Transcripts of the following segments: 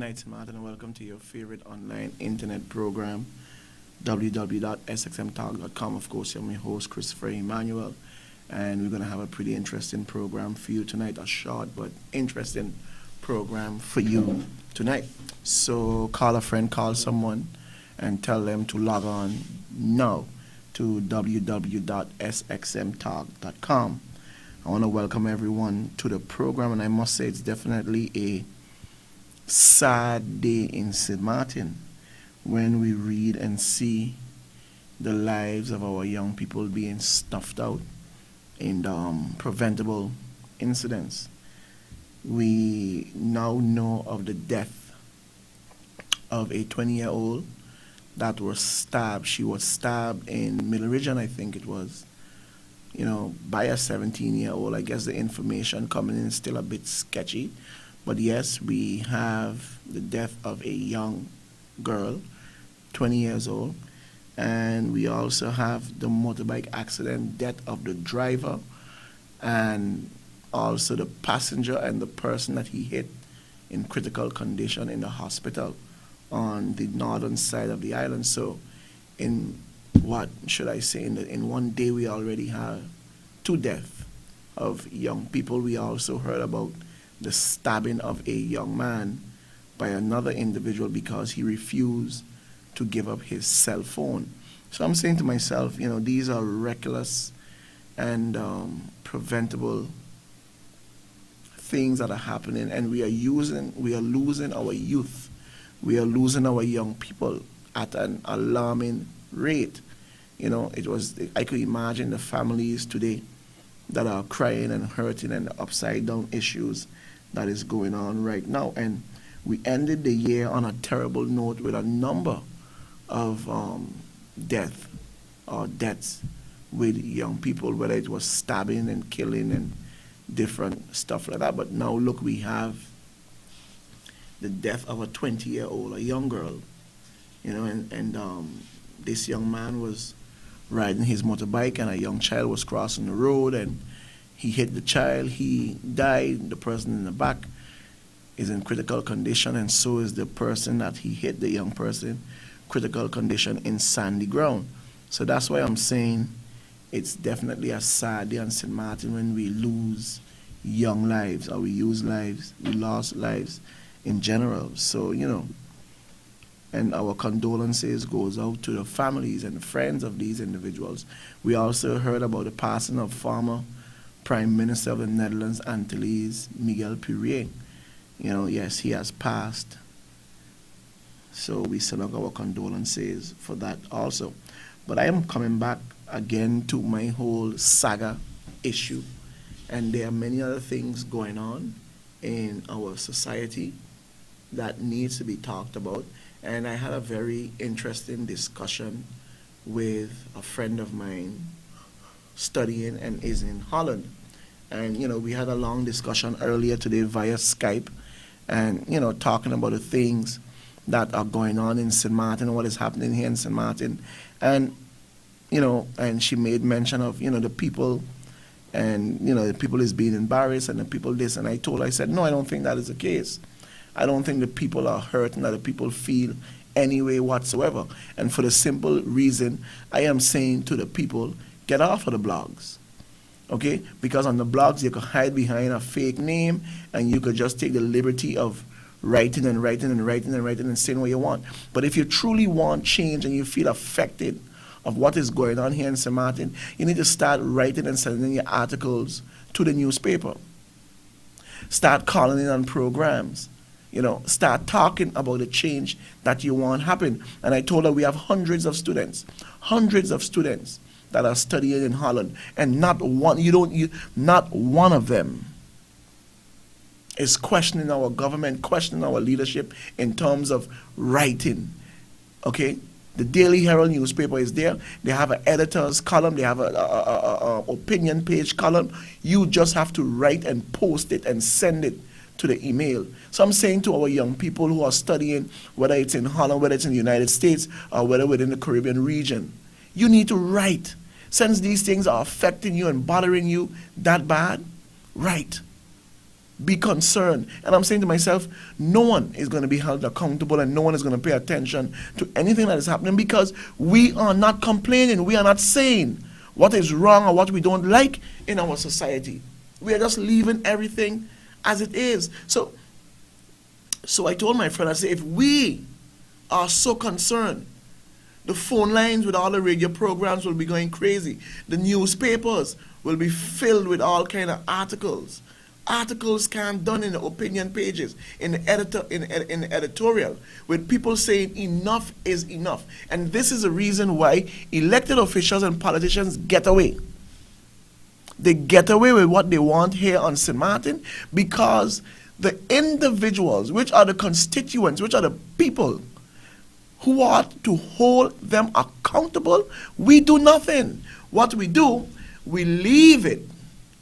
night, Martin, and welcome to your favorite online internet program, www.sxmtalk.com. Of course, I'm your host, Christopher Emmanuel, and we're going to have a pretty interesting program for you tonight, a short but interesting program for you tonight. So call a friend, call someone, and tell them to log on now to www.sxmtalk.com. I want to welcome everyone to the program, and I must say it's definitely a sad day in St. Martin when we read and see the lives of our young people being snuffed out in preventable incidents. We now know of the death of a 20-year-old that was stabbed. She was stabbed in Middle Region, I think it was, by a 17-year-old. I guess the information coming in is still a bit sketchy. But yes, we have the death of a young girl, 20 years old. And we also have the motorbike accident, death of the driver, and also the passenger and the person that he hit in critical condition in the hospital on the northern side of the island. So in in one day we already have two deaths of young people. We also heard about the stabbing of a young man by another individual because he refused to give up his cell phone. So I'm saying to myself, these are reckless and preventable things that are happening, and we are losing our youth. We are losing our young people at an alarming rate. I could imagine the families today that are crying and hurting and the upside down issues that is going on right now. And we ended the year on a terrible note with a number of deaths with young people, whether it was stabbing and killing and different stuff like that. But now look, we have the death of a 20-year-old, a young girl, and this young man was riding his motorbike and a young child was crossing the road and he hit the child, he died. The person in the back is in critical condition, and so is the person that he hit, the young person, critical condition in sandy ground. So that's why I'm saying it's definitely a sad day on St. Martin when we lose young lives, or we lost lives in general. So, and our condolences goes out to the families and friends of these individuals. We also heard about the passing of former Prime Minister of the Netherlands, Antilles, Miguel Purier. Yes, he has passed. So we send out our condolences for that also. But I am coming back again to my whole saga issue. And there are many other things going on in our society that needs to be talked about. And I had a very interesting discussion with a friend of mine studying and is in Holland. And, we had a long discussion earlier today via Skype and, talking about the things that are going on in St. Martin, what is happening here in St. Martin. And, and she made mention of, the people and, the people is being embarrassed and the people this. And I said, no, I don't think that is the case. I don't think the people are hurt and that the people feel any way whatsoever. And for the simple reason, I am saying to the people, get off of the blogs, okay? Because on the blogs, you could hide behind a fake name and you could just take the liberty of writing and saying what you want. But if you truly want change and you feel affected of what is going on here in St. Martin, you need to start writing and sending your articles to the newspaper. Start calling in on programs. Start talking about the change that you want happen. And I told her we have hundreds of students that are studying in Holland, and not one of them is questioning our government, questioning our leadership in terms of writing. Okay, the Daily Herald newspaper is there. They have an editor's column. They have a opinion page column. You just have to write and post it and send it to the email. So I'm saying to our young people who are studying, whether it's in Holland, whether it's in the United States, or whether within the Caribbean region, you need to write. Since these things are affecting you and bothering you that bad, write. be concerned. And I'm saying to myself, no one is going to be held accountable and no one is going to pay attention to anything that is happening because we are not complaining. We are not saying what is wrong or what we don't like in our society. We are just leaving everything as it is. So I told my friend, I said, if we are so concerned, the phone lines with all the radio programs will be going crazy. The newspapers will be filled with all kind of articles. Articles can't done in the opinion pages, in the editorial, with people saying enough is enough. And this is the reason why elected officials and politicians get away. They get away with what they want here on St. Martin because the individuals, which are the constituents, which are the people who ought to hold them accountable, we do nothing. What we do, we leave it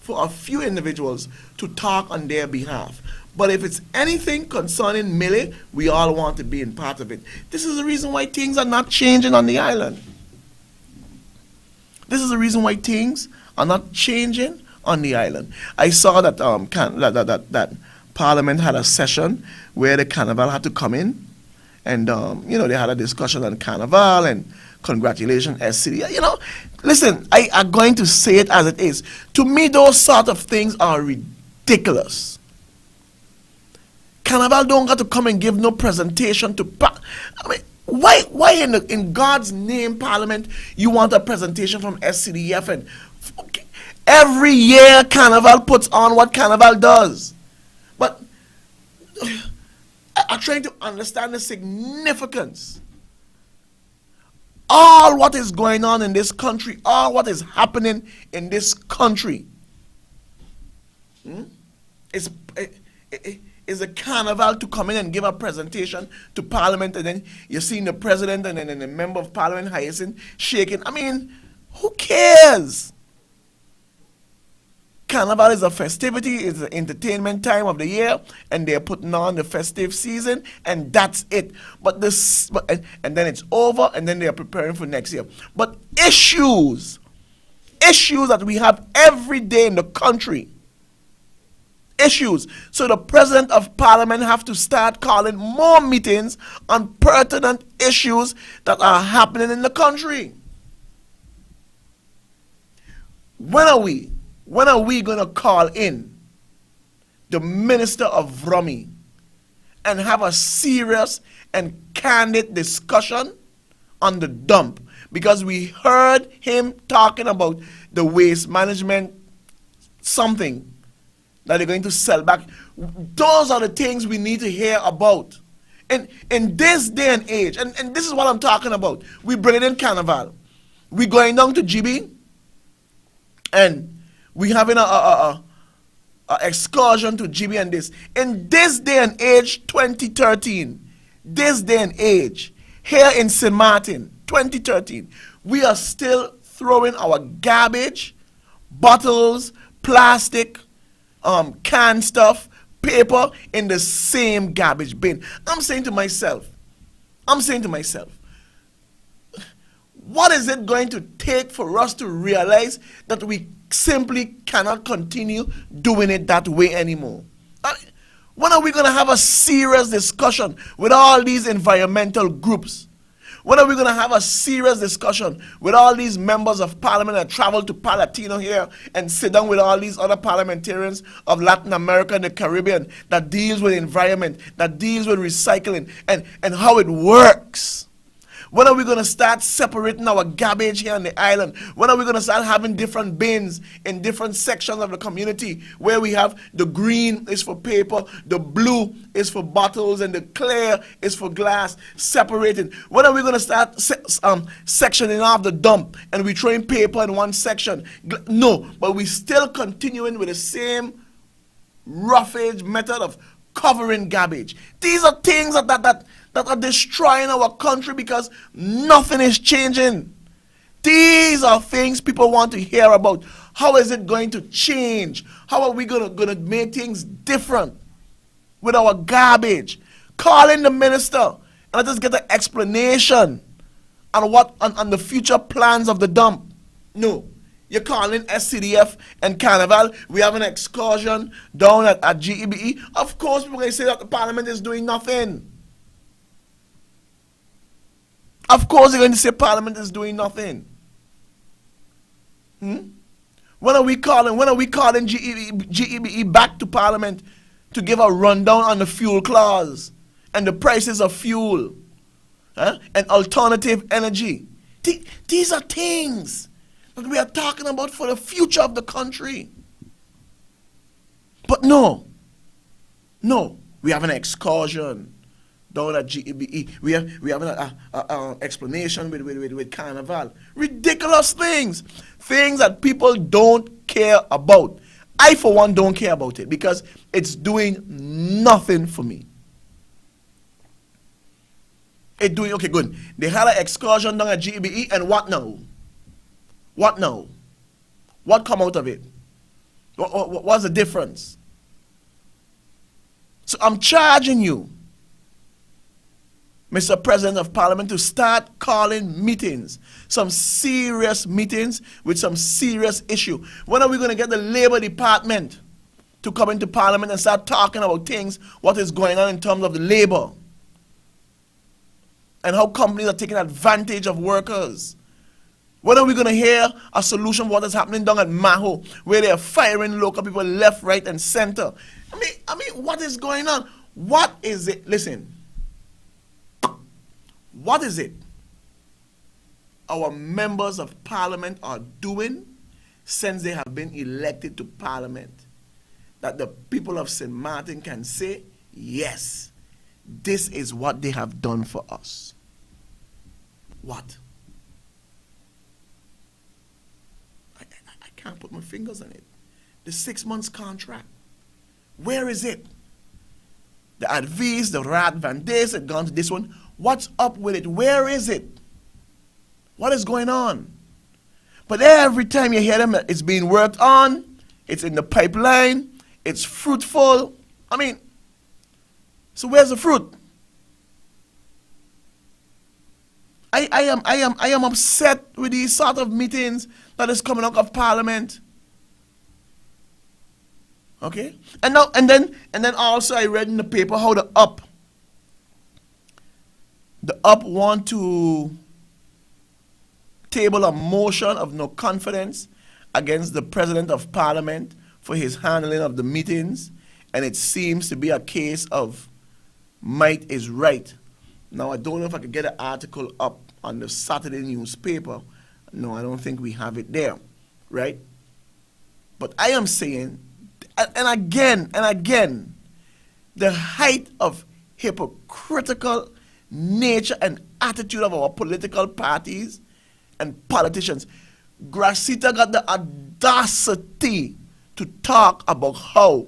for a few individuals to talk on their behalf. But if it's anything concerning Millie, we all want to be in part of it. This is the reason why things are not changing on the island. This is the reason why things are not changing on the island. I saw that that Parliament had a session where the Carnival had to come in, and they had a discussion on Carnival and congratulations SCD. Listen, I am going to say it as it is. To me, those sort of things are ridiculous. Carnival don't got to come and give no presentation to. Why in God's name, Parliament, you want a presentation from SCDF? And every year, Carnival puts on what Carnival does. But I'm trying to understand the significance. All what is going on in this country, all what is happening in this country, is a Carnival to come in and give a presentation to Parliament, and then you're seeing the president and then the member of Parliament, Hyacinth, shaking. I mean, who cares? Carnival is a festivity, it's the entertainment time of the year, and they're putting on the festive season, and that's it. And then it's over, and then they're preparing for next year. But issues that we have every day in the country, issues. So the president of Parliament have to start calling more meetings on pertinent issues that are happening in the country. When are we going to call in the Minister of Rummy and have a serious and candid discussion on the dump? Because we heard him talking about the waste management something that they're going to sell back. Those are the things we need to hear about. And in this day and age, and this is what I'm talking about, we bring in Carnival. We're going down to GB and we having a excursion to GB and this. In this day and age, 2013, this day and age, here in St. Martin, 2013, we are still throwing our garbage, bottles, plastic, canned stuff, paper in the same garbage bin. I'm saying to myself, what is it going to take for us to realize that we simply cannot continue doing it that way anymore? When are we going to have a serious discussion with all these environmental groups? When are we going to have a serious discussion with all these members of Parliament that travel to Palatino here and sit down with all these other parliamentarians of Latin America and the Caribbean that deals with environment, that deals with recycling and how it works? When are we going to start separating our garbage here on the island? When are we going to start having different bins in different sections of the community where we have the green is for paper, the blue is for bottles, and the clear is for glass, separated? When are we going to start sectioning off the dump and we throwing paper in one section? No, but we still continuing with the same roughage method of covering garbage. These are things that are destroying our country because nothing is changing. These are things people want to hear about. How is it going to change? How are we going to make things different with our garbage? Call in the minister and let us get an explanation on the future plans of the dump. No, You're calling SCDF and Carnival. We have an excursion down at GEBE. Of course, people are going to say that the Parliament is doing nothing. Of course, they're going to say Parliament is doing nothing. When are we calling GEBE back to Parliament to give a rundown on the fuel clause and the prices of fuel and alternative energy? These are things that we are talking about for the future of the country. But no, we have an excursion down at GEBE. We have an explanation with Carnival. Ridiculous things that people don't care about. I, for one, don't care about it because it's doing nothing for me. Okay, good. They had an excursion down at GEBE, and what now? What now? What come out of it? What's the difference? So I'm charging you, Mr. President of Parliament, to start calling meetings, some serious meetings with some serious issue. When are we going to get the Labor Department to come into Parliament and start talking about things, what is going on in terms of the labor? And how companies are taking advantage of workers. When are we going to hear a solution for what is happening down at Maho, where they are firing local people left, right, and center? I mean, what is going on? What is it? Listen. What is it our members of Parliament are doing since they have been elected to Parliament that the people of St. Martin can say, yes, this is what they have done for us? What? I can't put my fingers on it. The 6 months contract. Where is it? The Advies, the Rad Van Days had gone to this one. What's up with it? Where is it? What is going on? But every time you hear them, it's being worked on, it's in the pipeline, it's fruitful. I mean, so where's the fruit? I am upset with these sort of meetings that is coming out of Parliament. Okay? And then also I read in the paper how the UP want to table a motion of no confidence against the President of Parliament for his handling of the meetings, and it seems to be a case of might is right. Now, I don't know if I could get an article up on the Saturday newspaper. No, I don't think we have it there, right? But I am saying, and again, the height of hypocritical nature and attitude of our political parties and politicians. Gracita got the audacity to talk about how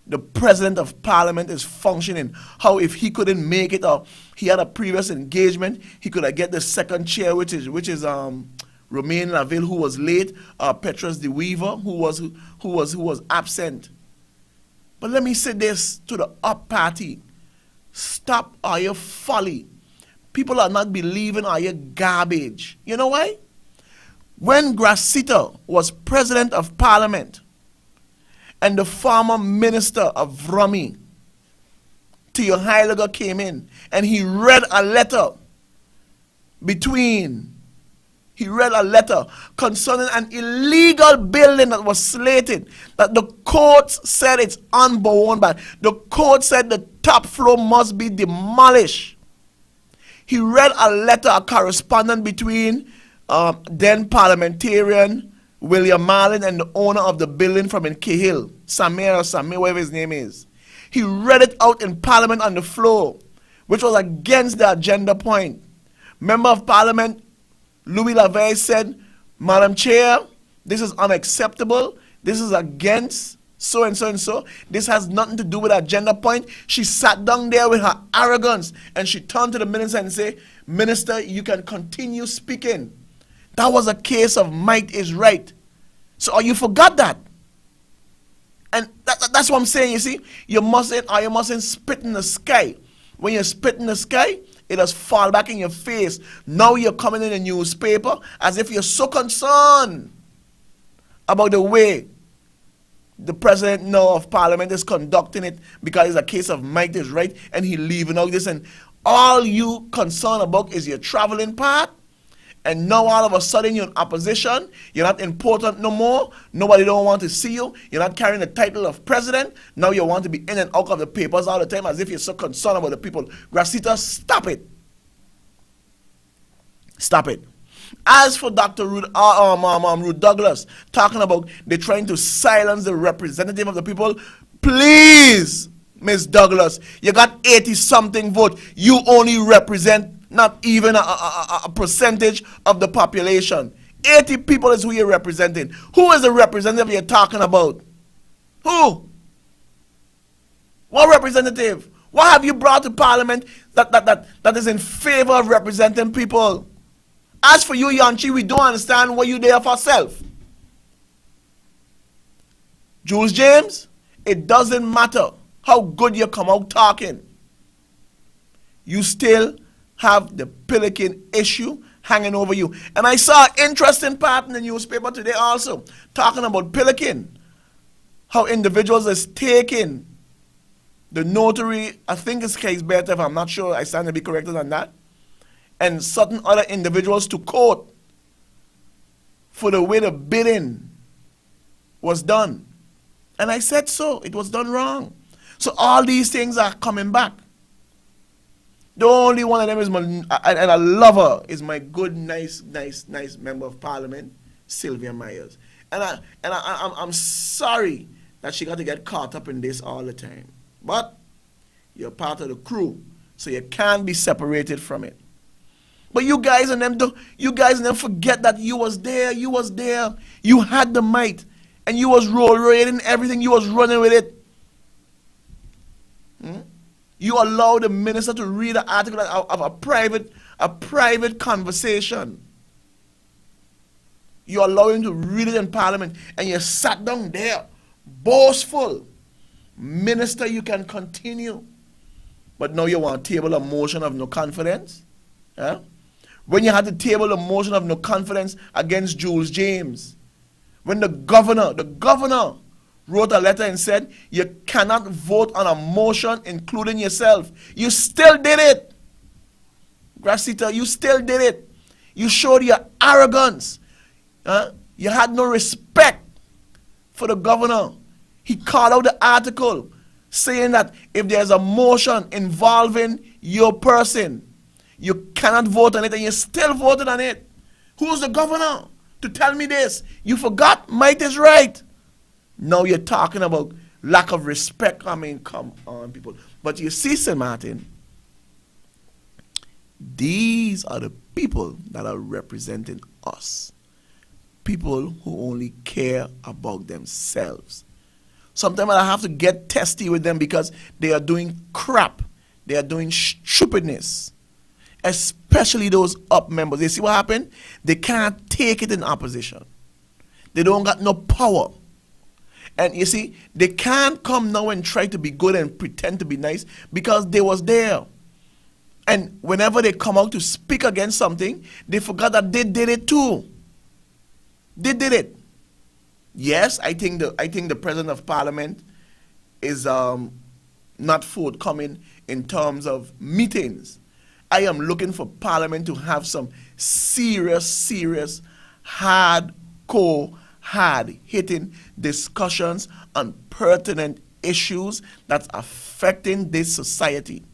the President of Parliament is functioning, how if he couldn't make it or he had a previous engagement, he could get the second chair, which is Romain Laville, who was late, Petrus de Weaver, who was absent. But let me say this to the UP party. Stop all your folly. People are not believing all your garbage. You know why? When Gracita was President of Parliament and the former Minister of Rummy, Theo Heiliger, came in and he read a letter concerning an illegal building that was slated, that the courts said it's unborn, but the court said the top floor must be demolished. He read a letter, a correspondence between then parliamentarian William Marlin and the owner of the building from in Cahill, Samir, whatever his name is. He read it out in Parliament on the floor, which was against the agenda point. Member of Parliament Louis Lavelle said, Madam Chair, this is unacceptable. This is against so and so and so. This has nothing to do with agenda point. She sat down there with her arrogance and she turned to the minister and said, Minister, you can continue speaking. That was a case of might is right. So you forgot that. And that's what I'm saying, you see. You mustn't spit in the sky. When you spit in the sky, it does fall back in your face. Now you're coming in the newspaper as if you're so concerned about the way the president now of parliament is conducting it, because it's a case of might is right and he leaving out this, and all you concerned about is your traveling part, and now all of a sudden you're in opposition, you're not important no more, nobody don't want to see you, you're not carrying the title of president, now you want to be in and out of the papers all the time as if you're so concerned about the people. Gracita, stop it. Stop it. As for Dr. Ruth Douglas talking about they're trying to silence the representative of the people, please, Miss Douglas, you got 80-something vote. You only represent not even a percentage of the population. 80 people is who you're representing. Who is the representative you're talking about? Who? What representative? What have you brought to parliament that is in favor of representing people? As for you, Yanchi, we don't understand what you there for self. Jules James, it doesn't matter how good you come out talking. You still have the Pelican issue hanging over you. And I saw an interesting part in the newspaper today also, talking about Pelican. How individuals is taking the notary, I think it's case better if I'm not sure, I stand to be corrected on that, and certain other individuals to court for the way the bidding was done. And I said so, it was done wrong. So all these things are coming back. The only one of them is my, and I love her, is my good, nice member of parliament, Sylvia Myers. And I'm sorry that she got to get caught up in this all the time. But you're part of the crew, so you can't be separated from it. But you guys and them forget that you was there, you had the might, and you was rolling everything, you was running with it. You allowed the minister to read an article of a private conversation. You allowed him to read it in parliament, and you sat down there, boastful. Minister, you can continue. But now you want to table a motion of no confidence? Huh? When you had to table a motion of no confidence against Jules James, when the governor wrote a letter and said you cannot vote on a motion including yourself, you still did it. Gracita, you still did it. You showed your arrogance. You had no respect for the governor. He called out the article saying that if there's a motion involving your person, you cannot vote on it, and you still voted on it. Who's the governor to tell me this? You forgot might is right. Now you're talking about lack of respect. I mean, come on, people. But you see, St. Martin, these are the people that are representing us. People who only care about themselves. Sometimes I have to get testy with them because they are doing crap. They are doing stupidness. Especially those up members. You see what happened? They can't take it in opposition. They don't got no power. And you see, they can't come now and try to be good and pretend to be nice because they was there. And whenever they come out to speak against something, they forgot that they did it too. They did it. Yes, I think the president of parliament is not forthcoming in terms of meetings. I am looking for parliament to have some serious, hardcore, hard-hitting discussions on pertinent issues that's affecting this society.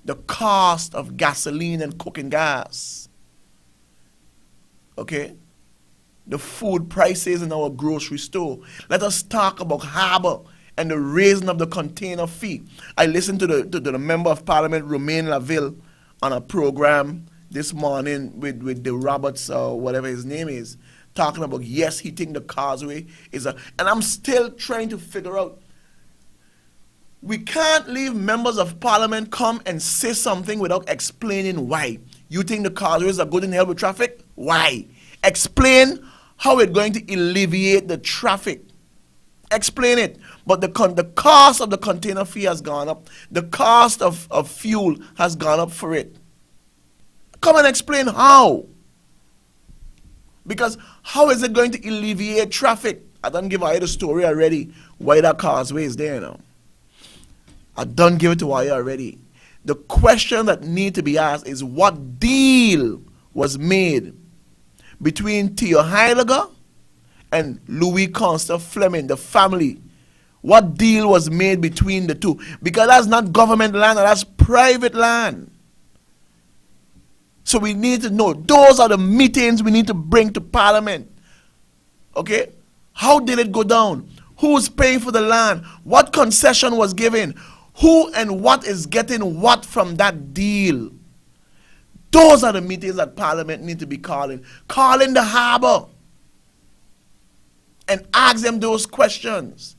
The cost of gasoline and cooking gas. Okay? The food prices in our grocery store. Let us talk about harbor and the raising of the container fee. I listened to the member of parliament, Romain Laville, on a program this morning with the Roberts, or whatever his name is, talking about, yes, he think the causeway is and I'm still trying to figure out, we can't leave members of parliament come and say something without explaining why. You think the causeways are good in help with traffic? Why? Explain how it's going to alleviate the traffic. Explain it. But the cost of the container fee has gone up. The cost of fuel has gone up for it. Come and explain how. Because how is it going to alleviate traffic? I done give you the story already, why that causeway is there now. I done give it to you already. The question that need to be asked is what deal was made between Theo Heidegger and Louis Constant Fleming, the family. What deal was made between the two? Because that's not government land, that's private land. So we need to know. Those are the meetings we need to bring to Parliament. Okay? How did it go down? Who's paying for the land? What concession was given? Who and what is getting what from that deal? Those are the meetings that Parliament need to be calling. Calling the harbour and ask them those questions.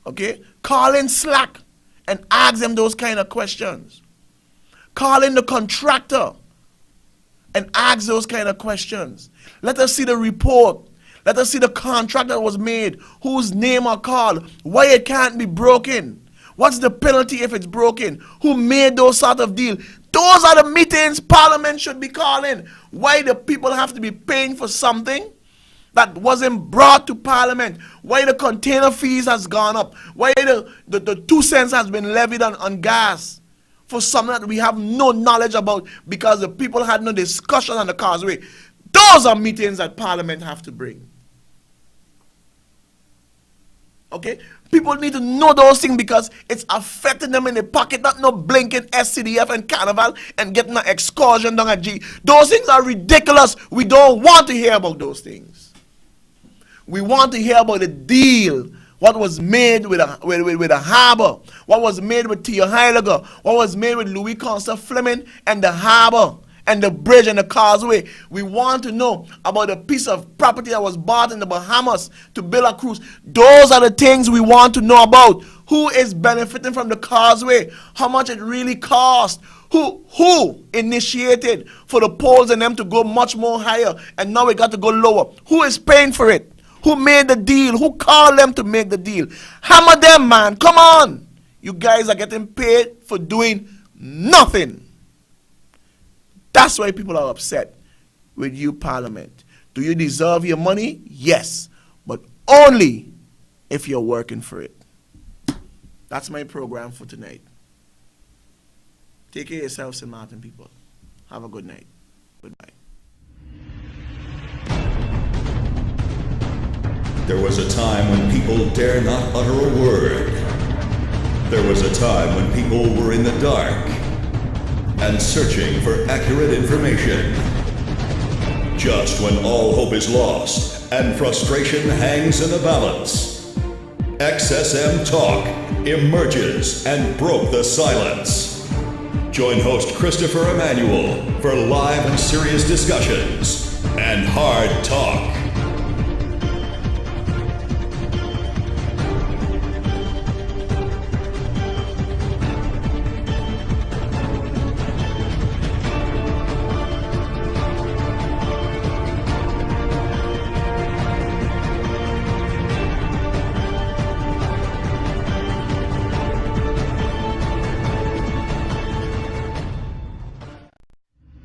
Okay? Calling Slack and ask them those kind of questions. Calling the contractor and ask those kind of questions. Let us see the report. Let us see the contract that was made. Whose name are called. Why it can't be broken. What's the penalty if it's broken? Who made those sort of deals? Those are the meetings Parliament should be calling. Why the people have to be paying for something that wasn't brought to Parliament? Why the container fees has gone up? Why the 2 cents has been levied on gas for something that we have no knowledge about because the people had no discussion on the causeway? Those are meetings that Parliament have to bring. Okay? People need to know those things because it's affecting them in the pocket, not no blinking SCDF and Carnival and getting an excursion down at G. Those things are ridiculous. We don't want to hear about those things. We want to hear about the deal, what was made with a harbour, what was made with Theo Heidegger, what was made with Louis Constant Fleming and the harbour and the bridge and the causeway. We want to know about a piece of property that was bought in the Bahamas to build a cruise. Those are the things we want to know about. Who is benefiting from the causeway? How much it really cost? Who initiated for the poles and them to go much more higher and now we got to go lower? Who is paying for it? Who made the deal? Who called them to make the deal? Hammer them, man. Come on. You guys are getting paid for doing nothing. That's why people are upset with you, Parliament. Do you deserve your money? Yes, but only if you're working for it. That's my program for tonight. Take care of yourselves, St. Martin people. Have a good night. Goodbye. There was a time when people dare not utter a word. There was a time when people were in the dark and searching for accurate information. Just when all hope is lost and frustration hangs in the balance, XSM Talk emerges and broke the silence. Join host Christopher Emmanuel for live and serious discussions and hard talk.